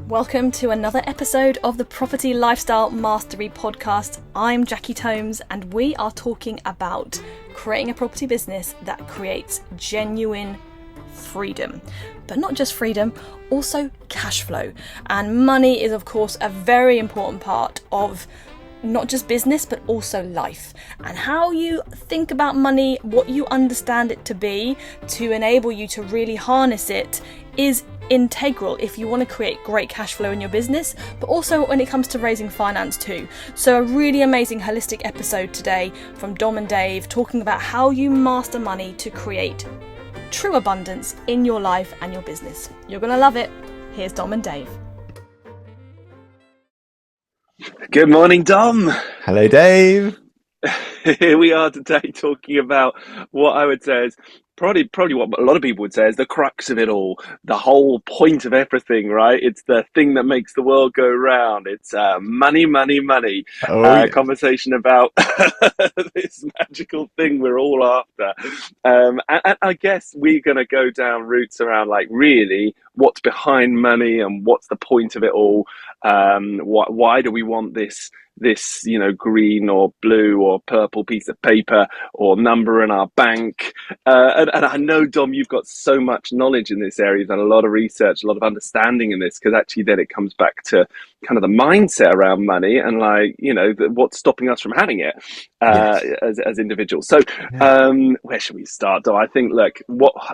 Welcome to another episode of the Property Lifestyle Mastery Podcast. I'm Jackie Tomes and we are talking about creating a property business that creates genuine freedom. But not just freedom, also cash flow. And money is of course a very important part of not just business but also life, and how you think about money, what you understand it to be to enable you to really harness it is integral if you want to create great cash flow in your business, but also when it comes to raising finance too. So a really amazing holistic episode today from Dom and Dave talking about how you master money to create true abundance in your life and your business. You're going to love it. Here's Dom and Dave. Good morning, Dom. Hello, Dave. Here we are today talking about what I would say is probably what a lot of people would say is the crux of it all, the whole point of everything, right? It's the thing that makes the world go round. It's money, money, money. Yeah. Conversation about this magical thing we're all after. And I guess we're going to go down routes around like really what's behind money and what's the point of it all. Why do we want this green or blue or purple piece of paper or number in our bank? And I know, Dom, you've got so much knowledge in this area. You've done a lot of research, a lot of understanding in this, because actually then it comes back to kind of the mindset around money and what's stopping us from having it as individuals. So where should we start, Dom? I think,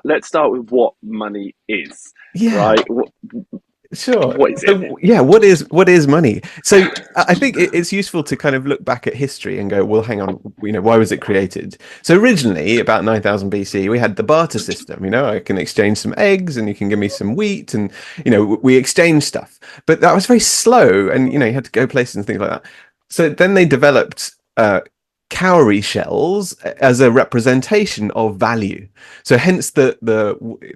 let's start with what money is, right? Sure. What is it? So, what is money? So I think it's useful to kind of look back at history and go, well, hang on, why was it created? So originally, about 9,000 BC, we had the barter system. I can exchange some eggs and you can give me some wheat, and we exchange stuff. But that was very slow, and you had to go places and things like that. So then they developed cowrie shells as a representation of value. So hence the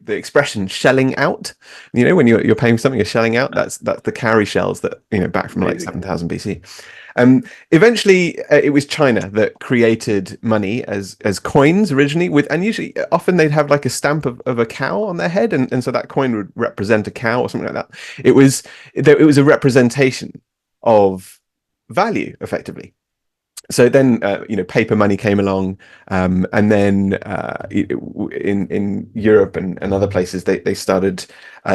expression shelling out. When you're paying something, you're shelling out. That's the cowrie shells that back from like 7,000 BC. Eventually it was China that created money as coins originally, and usually often they'd have like a stamp of a cow on their head, and so that coin would represent a cow or something like that. It was a representation of value effectively. So then, paper money came along, and then in Europe and other places, they started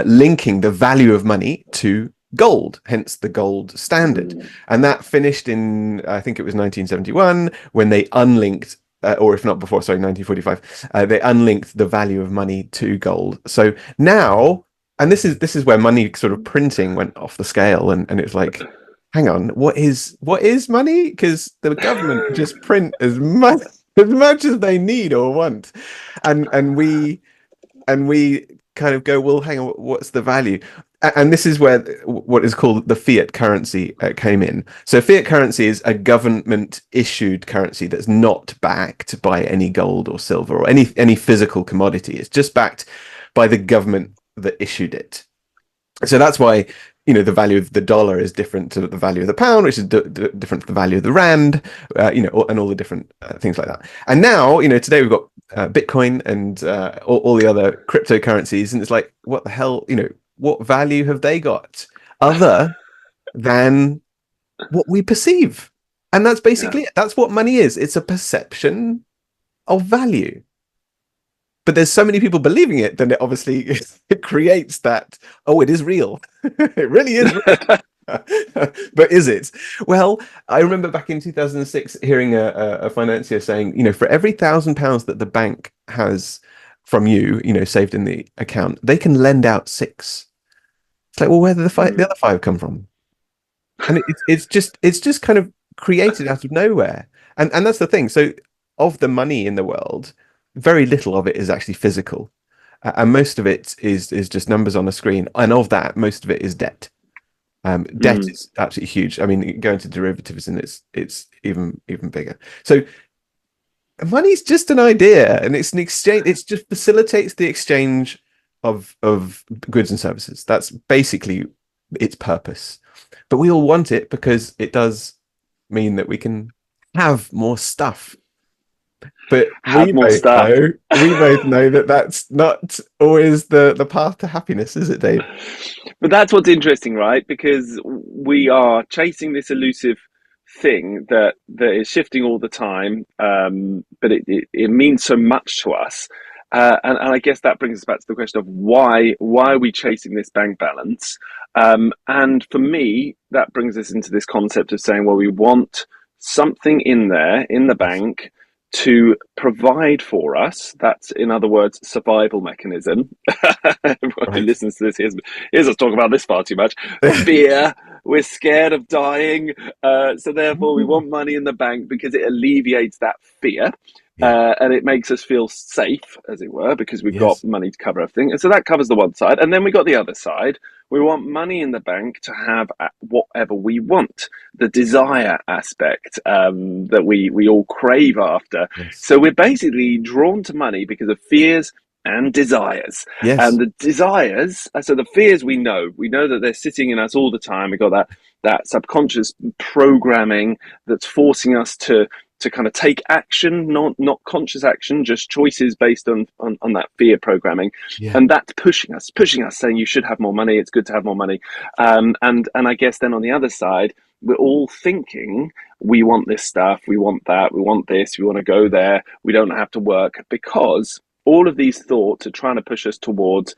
linking the value of money to gold, hence the gold standard. And that finished in, I think it was 1971, when they unlinked, or if not before, sorry, 1945, they unlinked the value of money to gold. So now, and this is where money sort of printing went off the scale, and it's like, hang on, what is money? Because the government just print as much as they need or want, and we kind of go, well, hang on, what's the value? And this is where what is called the fiat currency came in. So fiat currency is a government issued currency that's not backed by any gold or silver or any physical commodity. It's just backed by the government that issued it. So that's why the value of the dollar is different to the value of the pound, which is different to the value of the rand, and all the different things like that. And now, today we've got Bitcoin and all the other cryptocurrencies, and it's like, what the hell, what value have they got other than what we perceive? And that's basically it. That's what money is. It's a perception of value. But there's so many people believing it, then it obviously it creates that, it is real. It really is real. But is it? Well, I remember back in 2006 hearing a financier saying, for every £1,000 that the bank has from you, saved in the account, they can lend out 6. It's like, well, where did the other 5 come from? And it's just kind of created out of nowhere. And that's the thing. So of the money in the world, very little of it is actually physical, and most of it is just numbers on a screen, and of that most of it is debt. Debt is absolutely huge. I mean, go into derivatives and it's even bigger. So money's just an idea, and it's an exchange. It just facilitates the exchange of goods and services. That's basically its purpose. But we all want it because it does mean that we can have more stuff. But Have more stuff. we both know that that's not always the path to happiness, is it, Dave? But that's what's interesting, right? Because we are chasing this elusive thing that is shifting all the time, but it means so much to us. And I guess that brings us back to the question of why are we chasing this bank balance? And for me, that brings us into this concept of saying, well, we want something in there in the Yes. bank to provide for us. That's, in other words, survival mechanism. Everyone who Right. listens to this, here's us talk about this far too much. Fear. We're scared of dying, so therefore we want money in the bank because it alleviates that fear. Yeah. And it makes us feel safe, as it were, because we've got Yes. money to cover everything. And so that covers the one side. And then we got the other side. We want money in the bank to have whatever we want, the desire aspect that we all crave after. Yes. So we're basically drawn to money because of fears and desires. And Yes. the desires, so the fears we know that they're sitting in us all the time. We got that subconscious programming that's forcing us to kind of take action, not conscious action, just choices based on that fear programming. Yeah. And that's pushing us, saying you should have more money, it's good to have more money. And I guess then on the other side, we're all thinking we want this stuff, we want that, we want this, we want to go there, we don't have to work, because all of these thoughts are trying to push us towards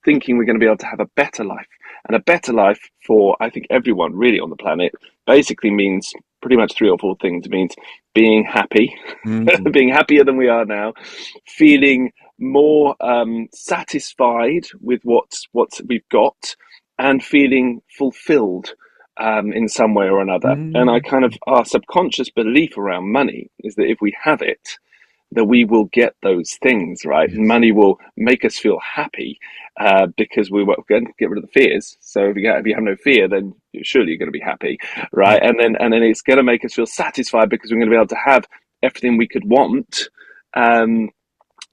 thinking we're going to be able to have a better life. And a better life for, I think, everyone really on the planet basically means pretty much three or four things. It means being happy, Mm. being happier than we are now, feeling more satisfied with what we've got, and feeling fulfilled in some way or another. And I Mm. kind of, our subconscious belief around money is that if we have it, that we will get those things, right? Yes. Money will make us feel happy because we were going to get rid of the fears. So if you have no fear, then surely you're going to be happy, right? Yeah. And then it's going to make us feel satisfied because we're going to be able to have everything we could want. Um,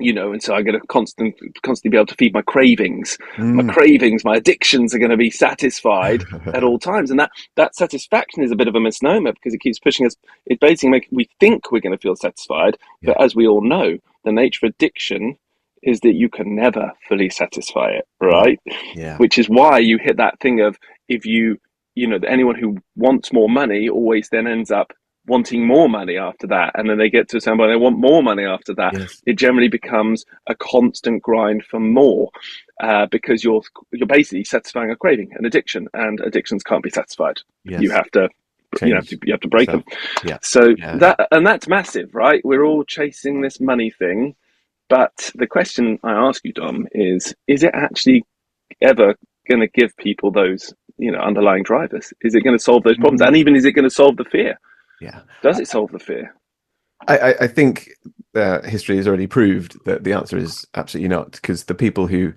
and so I'm going to constantly be able to feed my craviings. Mm. My addictions are going to be satisfied at all times, and that satisfaction is a bit of a misnomer because it keeps pushing us. It basically makes we think we're going to feel satisfied, Yeah. but as we all know, the nature of addiction is that you can never fully satisfy it, Yeah. right? Yeah. Which is why you hit that thing of if anyone who wants more money always then ends up wanting more money after that, and then they get to a certain point they want more money after that. Yes. It generally becomes a constant grind for more, because you're basically satisfying a craving, an addiction, and addictions can't be satisfied. You Yes. have to Change you have to break yourself. them. Yeah. So Yeah. that's massive, right? We're all chasing this money thing, but the question I ask you, Dom, is it actually ever going to give people those underlying drivers? Is it going to solve those problems, and Mm. even is it going to solve the fear? Yeah. Does it solve the fear? I think history has already proved that the answer is absolutely not, because the people who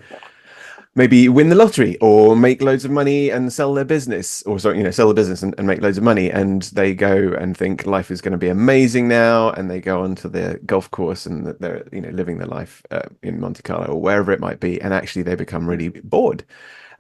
maybe win the lottery or make loads of money and sell their business, or sorry, sell the business and make loads of money, and they go and think life is going to be amazing now, and they go onto the golf course and they're living their life in Monte Carlo or wherever it might be, and actually they become really bored.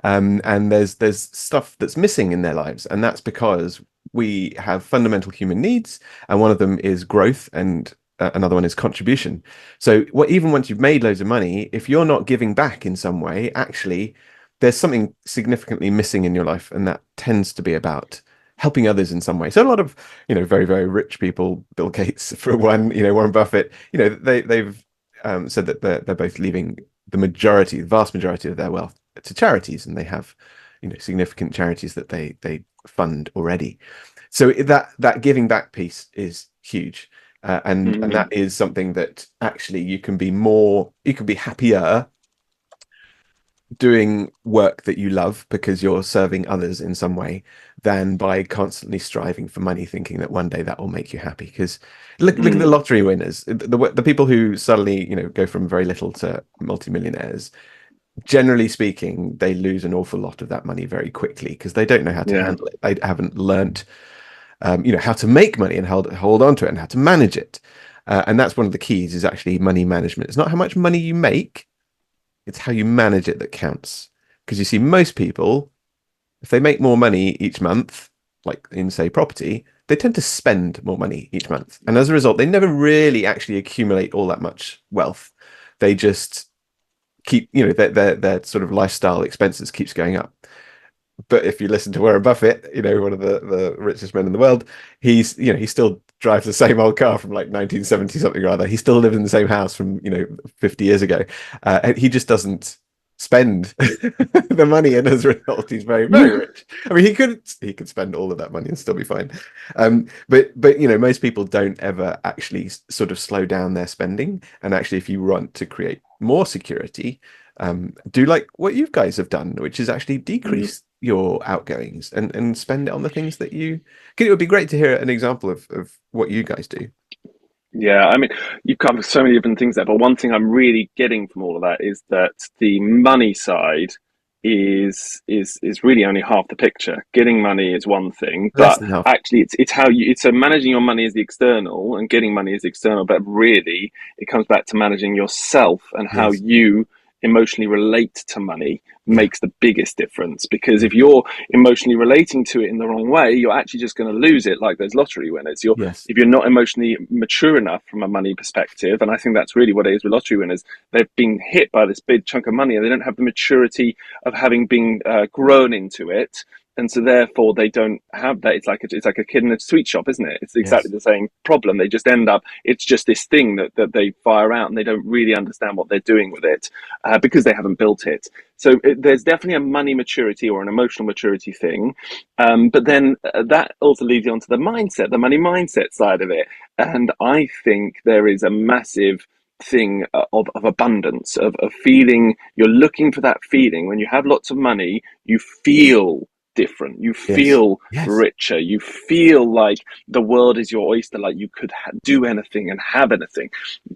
And there's stuff that's missing in their lives, and that's because we have fundamental human needs, and one of them is growth, and another one is contribution. So even once you've made loads of money, if you're not giving back in some way, actually there's something significantly missing in your life, and that tends to be about helping others in some way. So a lot of very, very rich people, Bill Gates for one, Warren Buffett, they've said that they're both leaving the vast majority of their wealth to charities, and they have significant charities that they fund already. So that giving back piece is huge, and that is something that actually you can be happier doing work that you love because you're serving others in some way, than by constantly striving for money, thinking that one day that will make you happy. Because look at the lottery winners, the people who suddenly go from very little to multimillionaires. Generally speaking, they lose an awful lot of that money very quickly because they don't know how to Yeah. handle it. They haven't learnt, how to make money and hold on to it and how to manage it. And that's one of the keys, is actually money management. It's not how much money you make, it's how you manage it that counts. Because you see, most people, if they make more money each month, like in, say, property, they tend to spend more money each month. And as a result, they never really actually accumulate all that much wealth. They just keep, their sort of lifestyle expenses keeps going up. But if you listen to Warren Buffett, one of the richest men in the world, he still drives the same old car from like 1970 something or other. He still lives in the same house from 50 years ago. And he just doesn't spend the money, and as a result, he's very, very rich. I mean, he could spend all of that money and still be fine. But most people don't ever actually sort of slow down their spending. And actually, if you want to create more security, do like what you guys have done, which is actually decrease your outgoings and spend it on the things that you can. It would be great to hear an example of what you guys do. Yeah, I mean, you've covered so many different things there, but one thing I'm really getting from all of that is that the money side is really only half the picture. Getting money is one thing, Less but than half. actually it's how you it's so managing your money is the external and getting money is the external, but really it comes back to managing yourself and how Yes. you emotionally relate to money Yeah. makes the biggest difference, because if you're emotionally relating to it in the wrong way, you're actually just going to lose it, like those lottery winners. Yes. If you're not emotionally mature enough from a money perspective, and I think that's really what it is with lottery winners, they've been hit by this big chunk of money and they don't have the maturity of having been grown into it, and so therefore they don't have that. It's like a kid in a sweet shop, isn't it? It's exactly Yes. the same problem. They just end up, it's just this thing that they fire out and they don't really understand what they're doing with it, because they haven't built it. So there's definitely a money maturity or an emotional maturity thing, but then that also leads you onto the money mindset side of it. And I think there is a massive thing of abundance, of feeling. You're looking for that feeling when you have lots of money. You feel different, you Yes. feel Yes. richer, you feel like the world is your oyster, like you could do anything and have anything.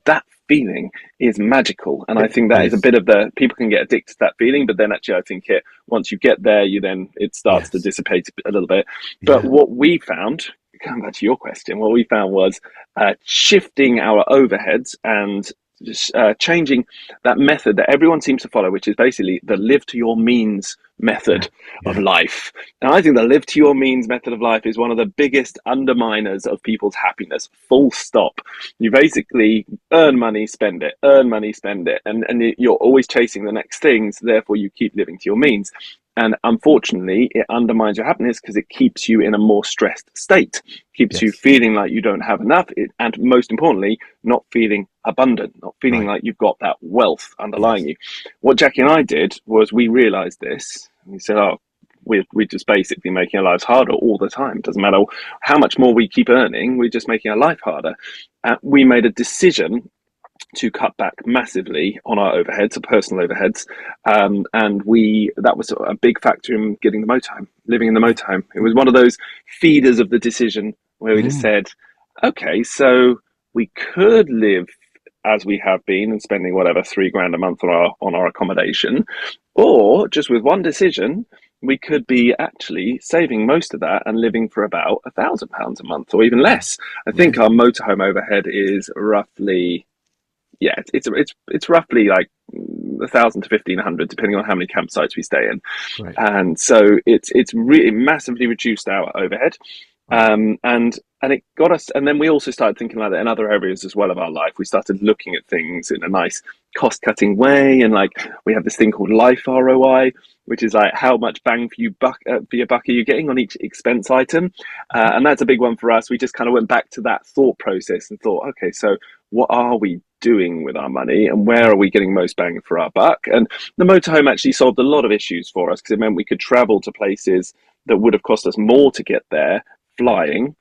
That feeling is magical, and I think that is a Yes. bit of the people can get addicted to that feeling, but then actually I think once you get there, it starts to Yes. dissipate a little bit. But Yeah. what we found, coming back to your question, what we found was shifting our overheads and just changing that method that everyone seems to follow, which is basically the live to your means Yeah. method of Yeah. life. And I think the live to your means method of life is one of the biggest underminers of people's happiness, full stop. You basically earn money, spend it, earn money, spend it. And you're always chasing the next thing. So therefore you keep living to your means. And unfortunately, it undermines your happiness because it keeps you in a more stressed state, keeps you Yes. feeling like you don't have enough, and most importantly, not feeling abundant, not feeling Right. like you've got that wealth underlying Yes. you. What Jackie and I did was we realized this, and we said, oh, we're just basically making our lives harder all the time. Doesn't matter how much more we keep earning, we're just making our life harder. We made a decision to cut back massively on our overheads, our personal overheads, and that was a big factor in getting the motorhome, living in the motorhome. It was one of those feeders of the decision where we just Mm. said, okay, so we could live as we have been and spending whatever £3,000 a month on our accommodation, or just with one decision, we could be actually saving most of that and living for about £1,000 a month or even Wow. less. I think our Amazing. motorhome overhead is roughly, yeah, it's roughly like 1,000 to 1,500, depending on how many campsites we stay in. Right. And so it's really massively reduced our overhead, Wow. and it got us. And then we also started thinking like that in other areas as well of our life. We started looking at things in a nice cost cutting way, and like we have this thing called life ROI, which is like how much bang for your buck are you getting on each expense item, and that's a big one for us. We just kind of went back to that thought process and thought, okay, so what are we doing with our money and where are we getting most bang for our buck? And the motorhome actually solved a lot of issues for us because it meant we could travel to places that would have cost us more to get there Right. flying,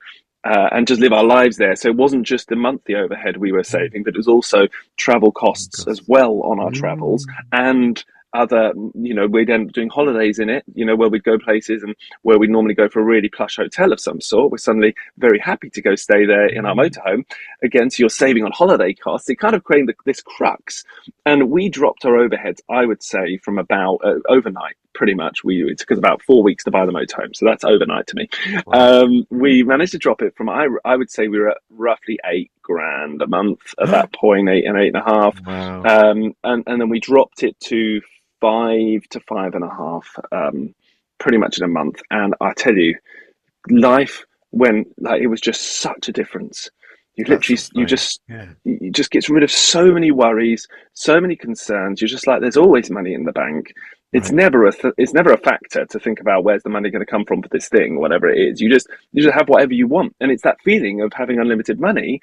and just live our lives there. So it wasn't just the monthly overhead we were Mm. saving, but it was also travel Oh, costs as gosh. well on our travels, Mm. and other, we'd end up doing holidays in it, where we'd go places and where we'd normally go for a really plush hotel of some sort. We're suddenly very happy to go stay there in our Mm. motorhome. Again, so you're saving on holiday costs. It kind of created this crux. And we dropped our overheads, I would say, from about overnight. Pretty much, it took us about 4 weeks to buy the motorhome, so that's overnight to me. Wow. We managed to drop it from I would say we were at roughly £8,000 a month at that point, eight and a half, Wow. and then we dropped it to 5 to 5.5, pretty much in a month. And I tell you, life when like it was just such a difference. You That literally, sort of thing. Yeah. you just gets rid of so many worries, so many concerns. You're just like, there's always money in the bank. It's Right. never it's never a factor to think about where's the money going to come from for this thing, whatever it is. You just have whatever you want, and it's that feeling of having unlimited money.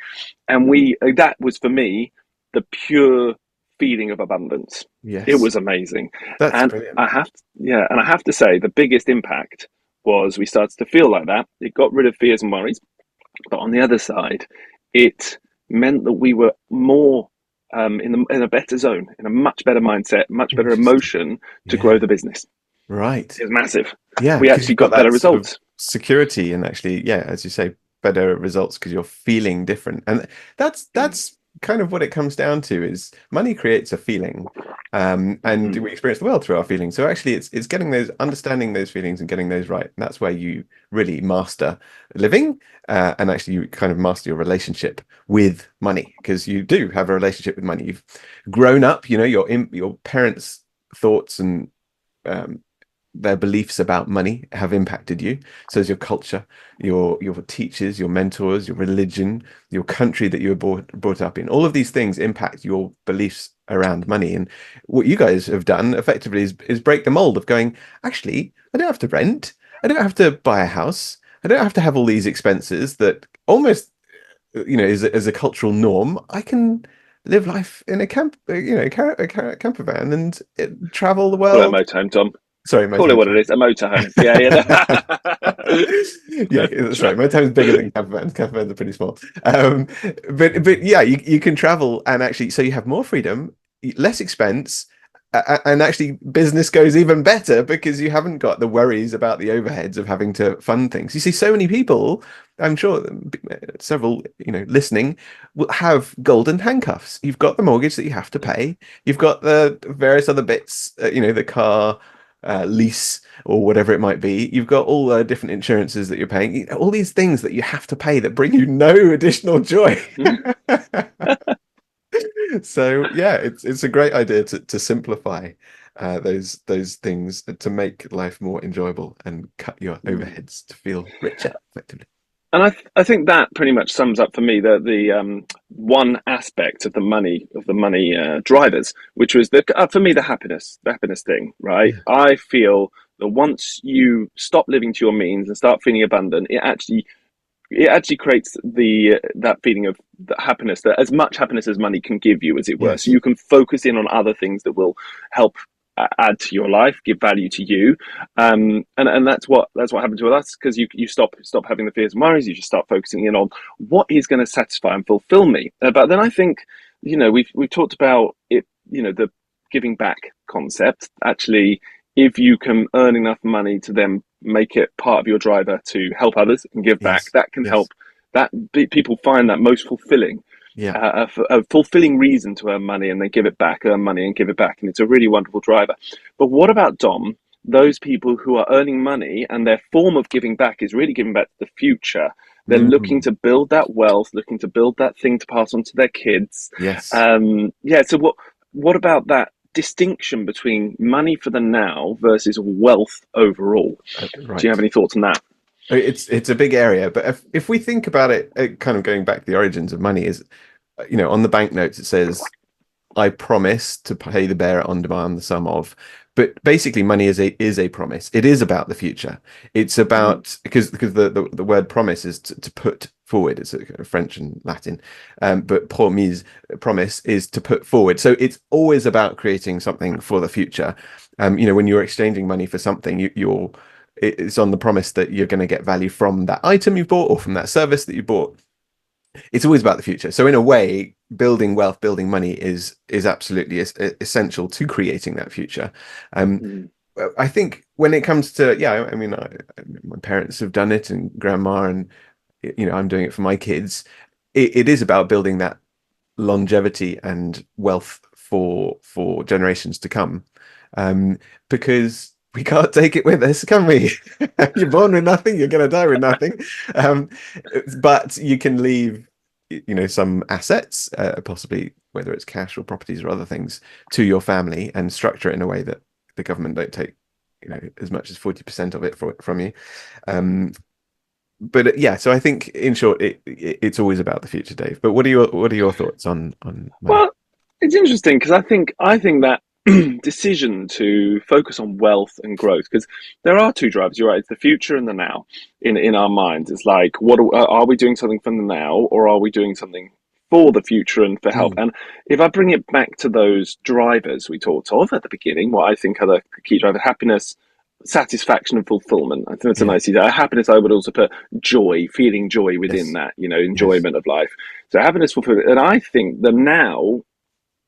And that was for me the pure feeling of abundance. It Yes. was amazing, That's and brilliant. I have to say the biggest impact was we started to feel like that. It got rid of fears and worries, but on the other side, it meant that we were more in a better zone, in a much better mindset, much better Interesting. emotion to grow Yeah. the business. Right. It was massive. Yeah, We because actually you've got got better that sort of results. security and actually, yeah, as you say, better results because you're feeling different. And that's kind of what it comes down to is money creates a feeling. And Mm. we experience the world through our feelings. So actually it's getting those, understanding those feelings and getting those right. And that's where you really master living, and actually you kind of master your relationship with money because you do have a relationship with money. You've grown up, you know, your parents' thoughts and um, their beliefs about money have impacted you. So is your culture, your teachers, your mentors, your religion, your country that you were brought up in. All of these things impact your beliefs around money. And what you guys have done effectively is break the mold of going, actually, I don't have to rent. I don't have to buy a house. I don't have to have all these expenses that almost, you know, is a cultural norm. I can live life in a camp, you know, camper van and travel the Call it a world. motorhome, Tom. Sorry, Call it motorhome. what it Sorry. is, a motorhome. Yeah, Yeah, that's right. Motorhome's bigger than camper vans. Camper vans are pretty small. But yeah, you can travel and actually, so you have more freedom, less expense, and actually business goes even better because you haven't got the worries about the overheads of having to fund things. You see, so many people, I'm sure several, you know, listening will have golden handcuffs. You've got the mortgage that you have to pay. You've got the various other bits, you know, the car lease or whatever it might be. You've got all the different insurances that you're paying, all these things that you have to pay that bring you no additional joy. So yeah, it's a great idea to simplify those things to make life more enjoyable and cut your overheads to feel richer, effectively. And I think that pretty much sums up for me the one aspect of the money drivers, which was for me the happiness thing, right? Yeah. I feel that once you stop living to your means and start feeling abundant, it actually creates the that feeling of the happiness, that as much happiness as money can give you, as it were. So Yes. you can focus in on other things that will help add to your life, give value to you, and that's what happened to us, because you stop having the fears and worries. You just start focusing in on what is going to satisfy and fulfill me. But then I think, we've talked about it, the giving back concept. Actually, if you can earn enough money to then make it part of your driver to help others and give back, Yes. that can Yes. help. That people find that most fulfilling, Yeah. a fulfilling reason to earn money, and then give it back, earn money and give it back, and it's a really wonderful driver. But what about, Dom, those people who are earning money and their form of giving back is really giving back to the future? They're looking Mm. to build that wealth, looking to build that thing to pass on to their kids. Yes. Yeah. So what about that distinction between money for the now versus wealth overall? Do you have Right. any thoughts on that? It's a big area, but if we think about it, kind of going back to the origins of money is, you know, on the banknotes it says, "I promise to pay the bearer on demand the sum of." But basically, money is a promise. It is about the future. It's Mm-hmm. about because the word promise is to put forward. It's a French and Latin, but promise is to put forward. So it's always about creating something for the future. You know, when you're exchanging money for something, it's on the promise that you're going to get value from that item you bought or from that service that you bought. It's always about the future. So in a way, building wealth, building money is absolutely essential to creating that future. Um, Mm-hmm. I think when it comes to, yeah, I mean, my parents have done it and grandma, and you know, I'm doing it for my kids. It is about building that longevity and wealth for generations to come, um, because we can't take it with us, can we? You're born with nothing, you're going to die with nothing, um, but you can leave, you know, some assets, possibly whether it's cash or properties or other things, to your family and structure it in a way that the government don't take, you know, as much as 40% of it from you. Um, but yeah, so I think in short, it's always about the future, Dave. But what are your thoughts on money? Well, it's interesting because I think that decision to focus on wealth and growth, because there are two drivers. You're right. It's the future and the now in our minds. It's like, what are we doing something for the now, or are we doing something for the future and for health? Mm, And if I bring it back to those drivers we talked of at the beginning, what I think are the key drivers: happiness, satisfaction, and fulfillment. I think that's a yeah. nice idea. Happiness, I would also put joy, feeling joy within Yes. that. Yes. Enjoyment of life. So happiness, fulfillment, and I think the now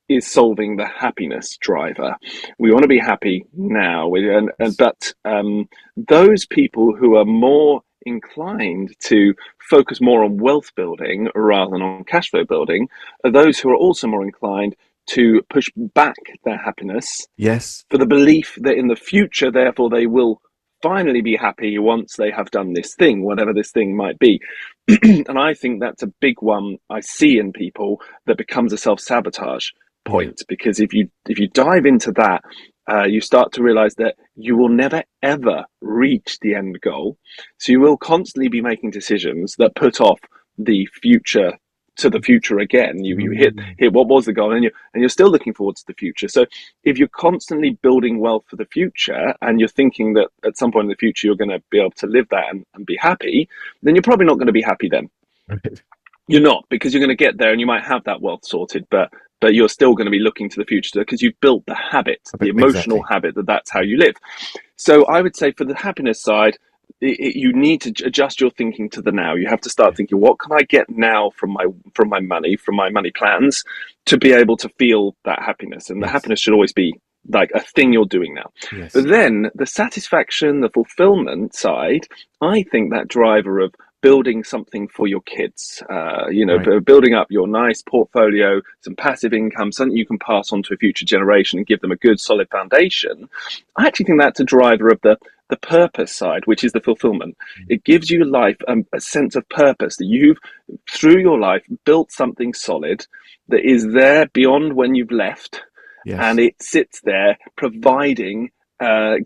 is solving the happiness driver. We want to be happy now, Yes. but those people who are more inclined to focus more on wealth building rather than on cash flow building are those who are also more inclined to push back their happiness Yes. for the belief that in the future, therefore, they will finally be happy once they have done this thing, whatever this thing might be. And I think that's a big one I see in people that becomes a self-sabotage Yeah. point, because if you dive into that, you start to realize that you will never ever reach the end goal. So you will constantly be making decisions that put off the future to the future again. You Mm, hit what was the goal, and you're still looking forward to the future. So if you're constantly building wealth for the future and you're thinking that at some point in the future you're going to be able to live that and be happy, then you're probably not going to be happy then. right. You're not, because you're going to get there and you might have that wealth sorted, but you're still going to be looking to the future because you've built the habit, the emotional Exactly. habit that that's how you live. So I would say for the happiness side, you need to adjust your thinking to the now. You have to start Yeah. thinking, what can I get now from my money plans to be able to feel that happiness? And the Yes. happiness should always be like a thing you're doing now. Yes. But then the satisfaction, the fulfillment side, I think that driver of building something for your kids, Right. building up your nice portfolio, some passive income, something you can pass on to a future generation and give them a good solid foundation. I actually think that's a driver of the purpose side, which is the fulfillment. It gives you life a sense of purpose that you've, through your life, built something solid that is there beyond when you've left, and Yes. it sits there providing,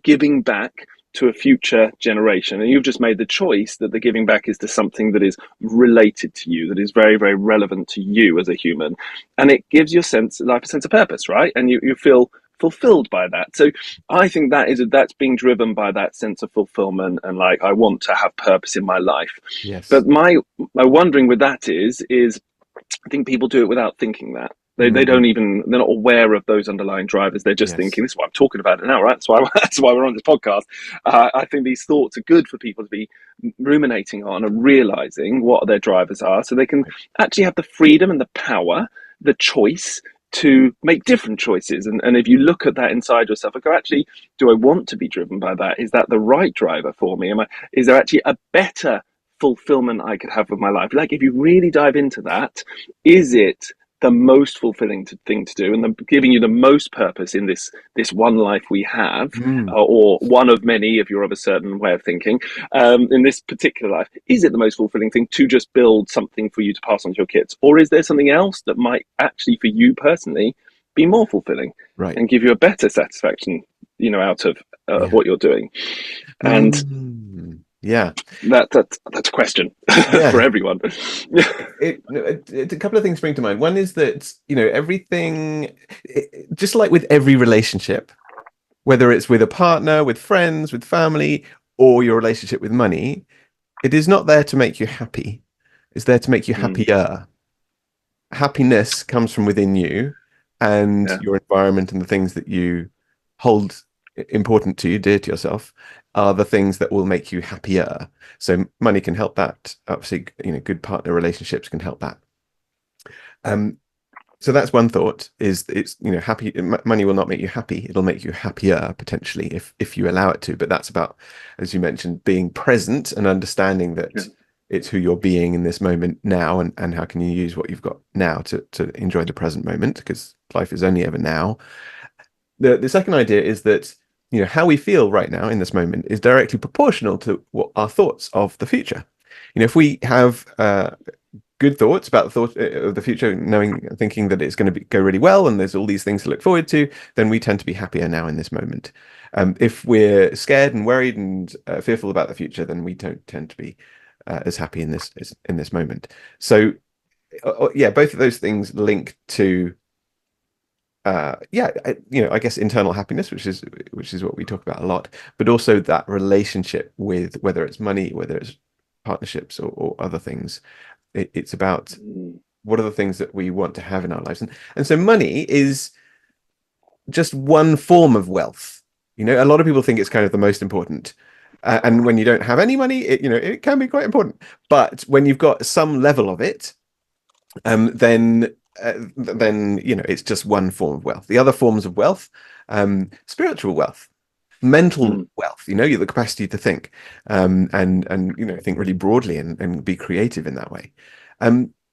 giving back to a future generation. And you've just made the choice that the giving back is to something that is related to you, that is very, very relevant to you as a human. And it gives your life a sense of purpose, right? And you feel fulfilled by that. So I think that's being driven by that sense of fulfillment and like, I want to have purpose in my life. Yes. But my wondering with that is I think people do it without thinking that. They Mm, don't even, they're not aware of those underlying drivers. They're just yes. thinking, this is why I'm talking about it now, right? That's why we're on this podcast. I think these thoughts are good for people to be ruminating on and realizing what their drivers are, so they can Right. actually have the freedom and the power, the choice to make different choices. And if you look at that inside yourself and go, actually, do I want to be driven by that? Is that the right driver for me? Is there actually a better fulfillment I could have with my life? Like, if you really dive into that, is it the most fulfilling thing to do, and giving you the most purpose in this one life we have, Mm, or one of many if you're of a certain way of thinking, in this particular life? Is it the most fulfilling thing to just build something for you to pass on to your kids, or is there something else that might actually, for you personally, be more fulfilling right. and give you a better satisfaction, out of Yeah. what you're doing? And Mm, yeah. that's a question for Yeah. everyone. A couple of things spring to mind. One is that, everything, just like with every relationship, whether it's with a partner, with friends, with family, or your relationship with money, it is not there to make you happy. It's there to make you Mm, happier. Happiness comes from within you and yeah, your environment, and the things that you hold important to you, dear to yourself, are the things that will make you happier. So money can help that. Obviously, good partner relationships can help that. Um, so that's one thought, is it's, happy money will not make you happy. It'll make you happier potentially if you allow it to. But that's about, as you mentioned, being present and understanding yeah, that it's who you're being in this moment now, and how can you use what you've got now to enjoy the present moment, because life is only ever now. The second idea is that, how we feel right now in this moment is directly proportional to what our thoughts of the future. If we have good thoughts about the thought of the future, thinking that it's going to go really well and there's all these things to look forward to, then we tend to be happier now in this moment. If we're scared and worried and fearful about the future, then we don't tend to be as happy in this moment. So yeah, both of those things link to I guess internal happiness, which is what we talk about a lot, but also that relationship with whether it's money, whether it's partnerships or other things. It's about what are the things that we want to have in our lives, and so money is just one form of wealth. A lot of people think it's kind of the most important. And when you don't have any money, it can be quite important. But when you've got some level of it, then it's just one form of wealth. The other forms of wealth, spiritual wealth, mental wealth, the capacity to think, and think really broadly and be creative in that way.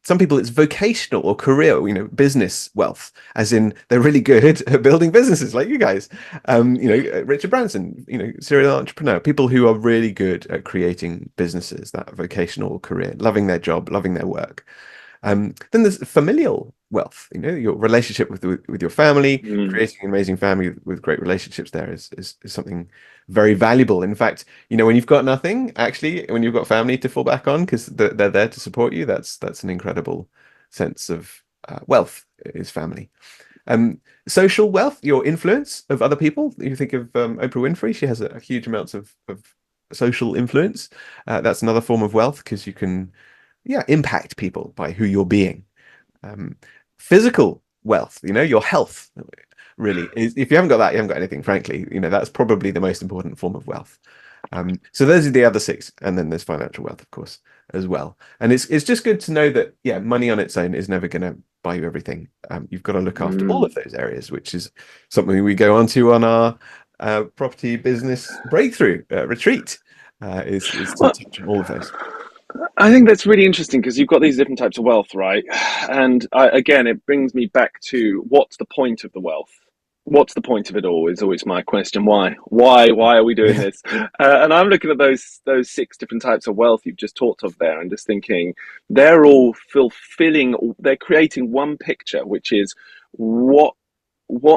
Some people it's vocational or career, business wealth, as in they're really good at building businesses like you guys. Richard Branson, serial entrepreneur, people who are really good at creating businesses, that vocational career, loving their job, loving their work. Then there's familial wealth, your relationship with your family, creating an amazing family with great relationships there is something very valuable. In fact, when you've got nothing, actually, when you've got family to fall back on because they're there to support you, that's an incredible sense of wealth is family. Social wealth, your influence of other people. You think of Oprah Winfrey, she has a huge amounts of social influence. That's another form of wealth because you can impact people by who you're being. Physical wealth, your health really is, if you haven't got that, you haven't got anything, frankly. That's probably the most important form of wealth. So those are the other six, and then there's financial wealth, of course, as well. And it's just good to know that money on its own is never going to buy you everything. You've got to look after all of those areas, which is something we go on to on our property business breakthrough retreat, is to touch on all of those. I think that's really interesting because you've got these different types of wealth, right? And again, it brings me back to what's the point of the wealth? What's the point of it all is always my question. Why are we doing this? And I'm looking at those six different types of wealth you've just talked of there and just thinking they're all they're creating one picture, which is what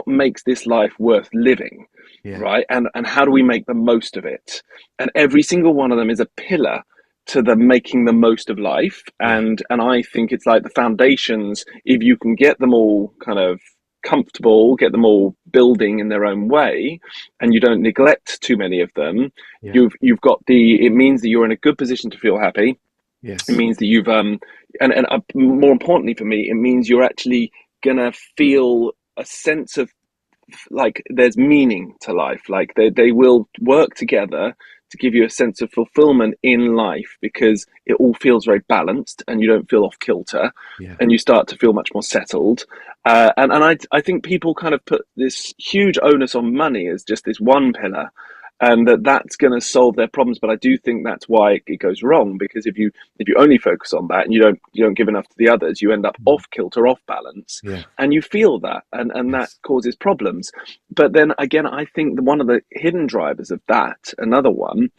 makes this life worth living, right? And how do we make the most of it? And every single one of them is a pillar to the making the most of life. And I think it's like the foundations, if you can get them all kind of comfortable, get them all building in their own way, and you don't neglect too many of them, you've got it means that you're in a good position to feel happy. Yes. It means that you've and more importantly for me, it means you're actually gonna feel a sense of like there's meaning to life. Like they will work together to give you a sense of fulfillment in life because it all feels very balanced and you don't feel off kilter, and you start to feel much more settled. And I think people kind of put this huge onus on money as just this one pillar, and that's going to solve their problems. But I do think that's why it goes wrong, because if you only focus on that and you don't give enough to the others, you end up off kilter, off balance, and you feel that, and that causes problems. But then again, I think one of the hidden drivers of that, another one,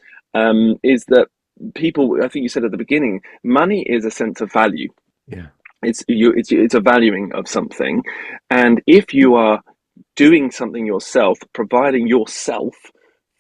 is that people, I think you said at the beginning, money is a sense of value. It's a valuing of something, and if you are doing something yourself, providing yourself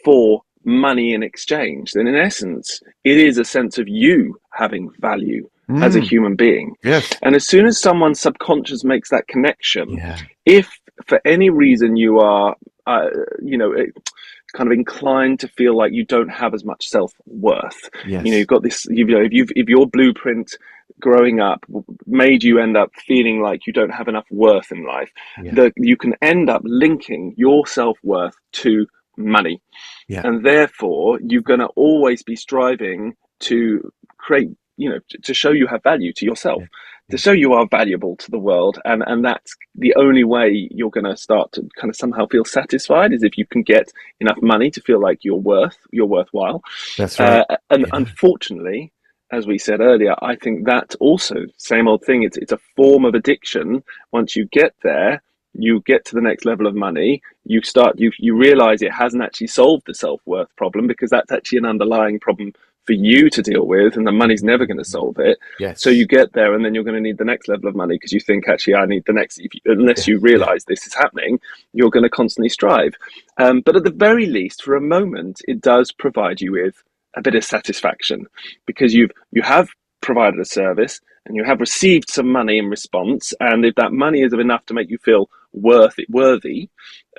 for money in exchange, then in essence it is a sense of you having value as a human being. And as soon as someone's subconscious makes that connection, if for any reason you are kind of inclined to feel like you don't have as much self-worth, you've got this, if your blueprint growing up made you end up feeling like you don't have enough worth in life, that you can end up linking your self-worth to money. And therefore you're going to always be striving to create, to show you have value to yourself, to show you are valuable to the world. And that's the only way you're going to start to kind of somehow feel satisfied, is if you can get enough money to feel like you're worthwhile. That's right. And unfortunately, as we said earlier, I think that also same old thing. It's a form of addiction. Once you get there, you get to the next level of money, you realize it hasn't actually solved the self-worth problem, because that's actually an underlying problem for you to deal with, and the money's never going to solve it. So you get there, and then you're going to need the next level of money because you think, actually, I need the next. Unless you realize this is happening, you're going to constantly strive. But at the very least, for a moment, it does provide you with a bit of satisfaction, because you have provided a service and you have received some money in response, and if that money is enough to make you feel worthy,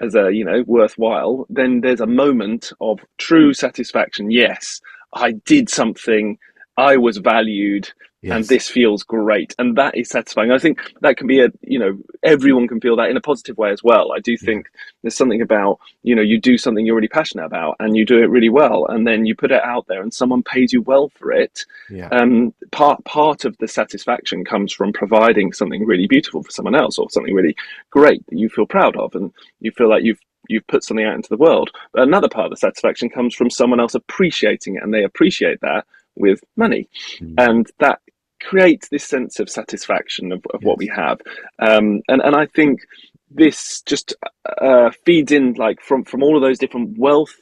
as a, worthwhile, then there's a moment of true satisfaction. Yes, I did something, I was valued, and Yes. this feels great, and that is satisfying. I think that can be everyone can feel that in a positive way as well. I do Yeah. think there's something about, you do something you're really passionate about and you do it really well, and then you put it out there and someone pays you well for it. Yeah. Part of the satisfaction comes from providing something really beautiful for someone else, or something really great that you feel proud of, and you feel like you've put something out into the world. But another part of the satisfaction comes from someone else appreciating it, and they appreciate that with money, Mm. and that creates this sense of satisfaction of what we Yes. have. And I think this just feeds in, like, from all of those different wealth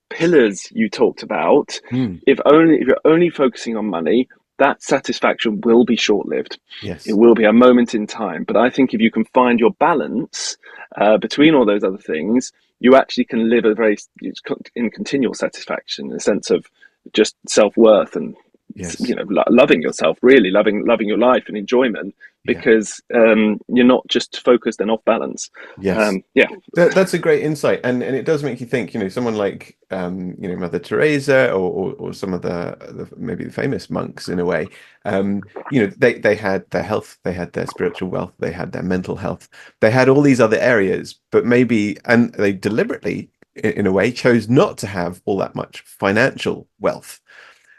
pillars you talked about. Mm. If you're only focusing on money, that satisfaction will be short-lived. It Yes. will be a moment in time. But I think if you can find your balance between all those other things, you actually can live in continual satisfaction, a sense of just self-worth, and Yes. loving yourself, really loving your life and enjoyment, Yeah. because you're not just focused and off balance. Yes. Yeah. That's a great insight, and it does make you think. Someone like Mother Teresa, or some of the maybe the famous monks in a way. They had their health, they had their spiritual wealth, they had their mental health, they had all these other areas, but and they deliberately, in a way, chose not to have all that much financial wealth.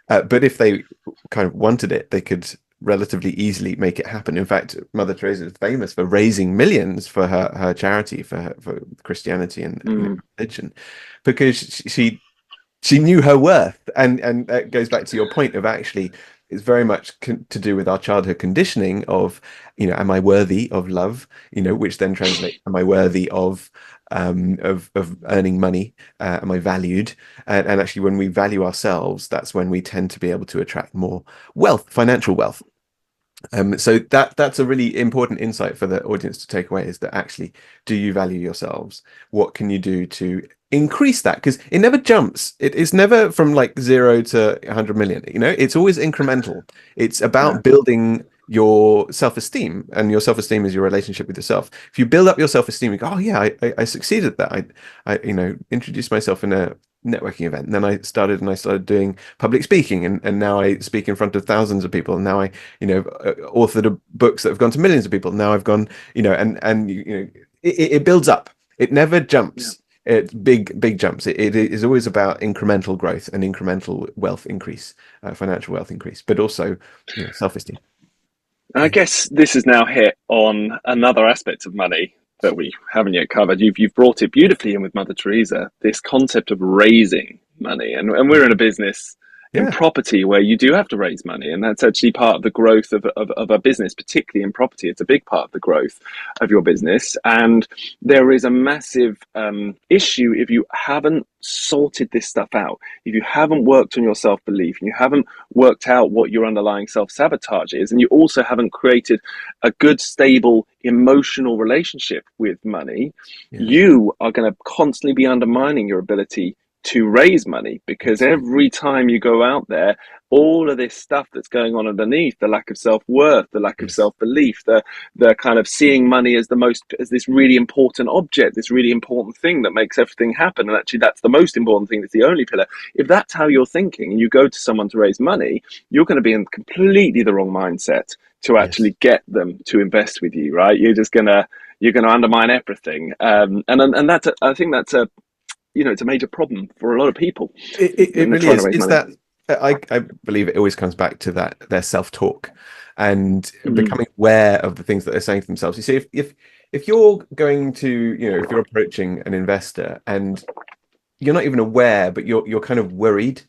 But if they kind of wanted it, they could relatively easily make it happen. In fact, Mother Teresa is famous for raising millions for her charity, for Christianity and Mm. religion, because she knew her worth. And that goes back to your point of, actually, it's very much to do with our childhood conditioning of, am I worthy of love? Which then translates, am I worthy of earning money? Am I valued? And actually, when we value ourselves, that's when we tend to be able to attract more wealth, financial wealth. So that's a really important insight for the audience to take away, is that, actually, do you value yourselves? What can you do to increase that? Because it never jumps. It is never from like 0 to 100 million. It's always incremental. It's Yeah. about building your self-esteem, and your self-esteem is your relationship with yourself. If you build up your self-esteem, you go, oh yeah, I succeeded at that. I introduced myself in a networking event, and then I started doing public speaking, and now I speak in front of thousands of people, and now I authored books that have gone to millions of people. Now I've gone, it builds up. It never Yeah. jumps. It's big jumps. It is always about incremental growth and incremental wealth increase, financial wealth increase, but also self-esteem. I guess this has now hit on another aspect of money that we haven't yet covered. You've brought it beautifully in with Mother Teresa, this concept of raising money. And we're in a business in Yeah. property where you do have to raise money. And that's actually part of the growth of a business, particularly in property. It's a big part of the growth of your business. And there is a massive issue if you haven't sorted this stuff out, if you haven't worked on your self-belief, and you haven't worked out what your underlying self-sabotage is, and you also haven't created a good, stable, emotional relationship with money, Yes. you are going to constantly be undermining your ability to raise money, because Absolutely. every time you go out there, all of this stuff that's going on underneath, the lack of self-worth, the lack of Yes. self-belief, the kind of seeing money as this really important object, this really important thing that makes everything happen, and actually that's the most important thing, that's the only pillar. If that's how you're thinking, and you go to someone to raise money, you're going to be in completely the wrong mindset to Yes. actually get them to invest with you, right? You're gonna undermine everything, and that's I think that's it's a major problem for a lot of people It when they're really trying to is. raise It's money. that I believe it always comes back to that, their self-talk, and Mm. becoming aware of the things that they're saying to themselves. You see, if you're going to, if you're approaching an investor and you're not even aware, but you're kind of worried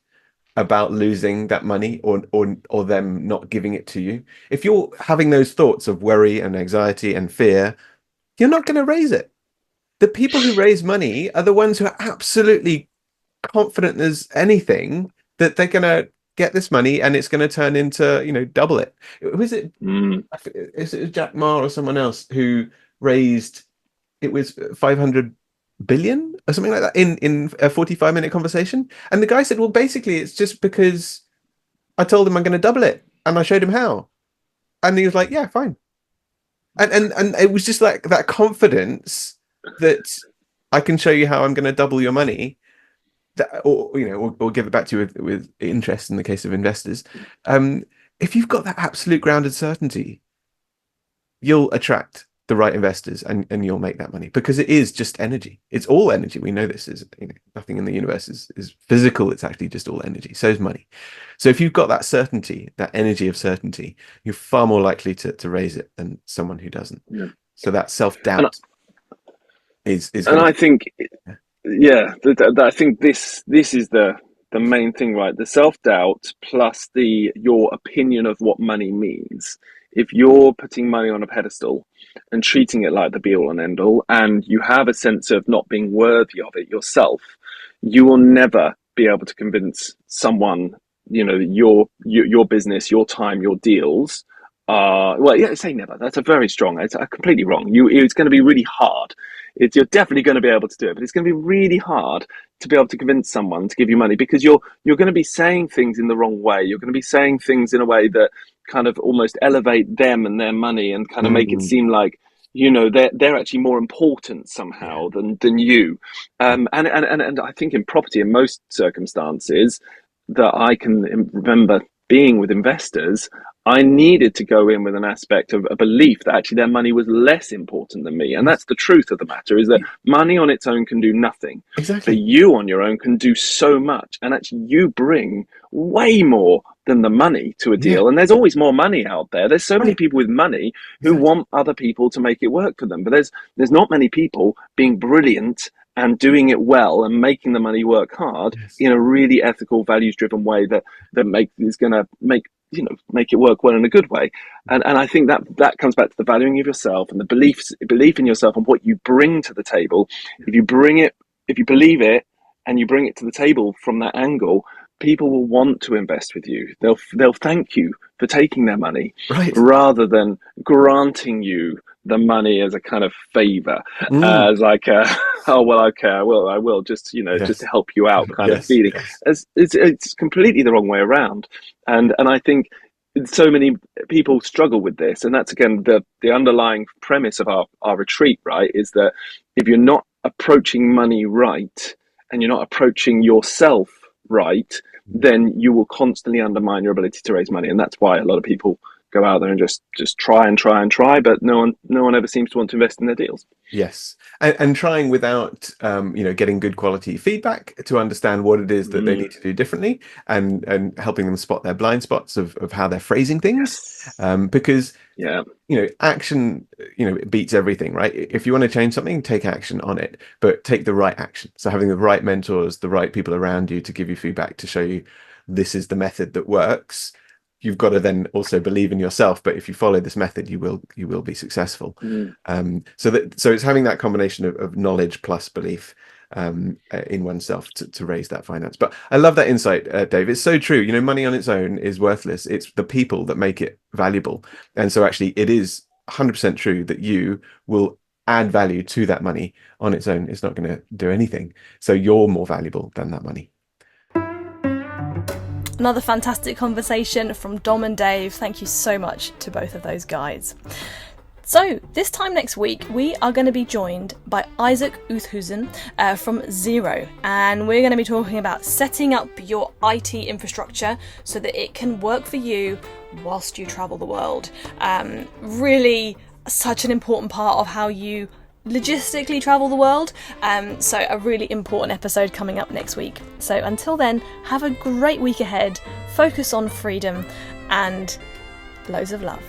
about losing that money, or them not giving it to you. If you're having those thoughts of worry and anxiety and fear, you're not going to raise it. The people who raise money are the ones who are absolutely confident as anything that they're going to get this money and it's going to turn into, double it. Was it, Mm. is it Jack Ma or someone else who raised, it was 500 billion or something like that in a 45-minute conversation. And the guy said, well, basically, it's just because I told him I'm going to double it, and I showed him how, and he was like, yeah, fine. And it was just like that confidence that I can show you how I'm going to double your money, that, or give it back to you with interest in the case of investors. If you've got that absolute grounded certainty, you'll attract the right investors, and you'll make that money, because it is just energy. It's all energy. We know this is, nothing in the universe is physical. It's actually just all energy. So is money. So if you've got that certainty, that energy of certainty, you're far more likely to raise it than someone who doesn't. Yeah. So that self-doubt is and I think, I think this is the main thing, right? The self-doubt plus your opinion of what money means. If you're putting money on a pedestal and treating it like the be all and end all, and you have a sense of not being worthy of it yourself, you will never be able to convince someone, your business, your time, your deals say never. That's a very strong. It's completely wrong. It's going to be really hard. You're definitely going to be able to do it, but it's going to be really hard to be able to convince someone to give you money, because you're going to be saying things in the wrong way. You're going to be saying things in a way that kind of almost elevate them and their money, and kind of make it seem like they're actually more important somehow than you. And I think in property, in most circumstances that I can remember being with investors, I needed to go in with an aspect of a belief that actually their money was less important than me. And that's the truth of the matter, is that money on its own can do nothing. Exactly. But you on your own can do so much. And actually you bring way more than the money to a deal. Yeah. And there's always more money out there. There's so many people with money who want other people to make it work for them. But there's not many people being brilliant and doing it well and making the money work hard in a really ethical, values-driven way that is going to make it work well in a good way. And I think that comes back to the valuing of yourself and the belief in yourself and what you bring to the table. If you believe it and you bring it to the table from that angle, people will want to invest with you. They'll thank you for taking their money, rather than granting you the money as a kind of favor, as like oh well, okay, I will just just to help you out kind of feeling. It's completely the wrong way around, and I think so many people struggle with this, and that's again the underlying premise of our retreat, right? Is that if you're not approaching money right, and you're not approaching yourself right, then you will constantly undermine your ability to raise money. And that's why a lot of people go out there and just try, but no one ever seems to want to invest in their deals. Yes, and trying without getting good quality feedback to understand what it is that they need to do differently, and helping them spot their blind spots of how they're phrasing things, because action it beats everything, right? If you want to change something, take action on it, but take the right action. So having the right mentors, the right people around you to give you feedback, to show you this is the method that works. You've got to then also believe in yourself, but if you follow this method, you will be successful. So it's having that combination of knowledge plus belief in oneself to raise that finance. But I love that insight, Dave. It's so true. Money on its own is worthless. It's the people that make it valuable. And so actually it is 100% true that you will add value to that money on its own. It's not going to do anything. So you're more valuable than that money. Another fantastic conversation from Dom and Dave. Thank you so much to both of those guys. So this time next week, we are going to be joined by Isaac Oothuizen from Xero, and we're going to be talking about setting up your IT infrastructure so that it can work for you whilst you travel the world. Really such an important part of how you logistically travel the world, so a really important episode coming up next week. So until then, have a great week ahead, focus on freedom, and loads of love.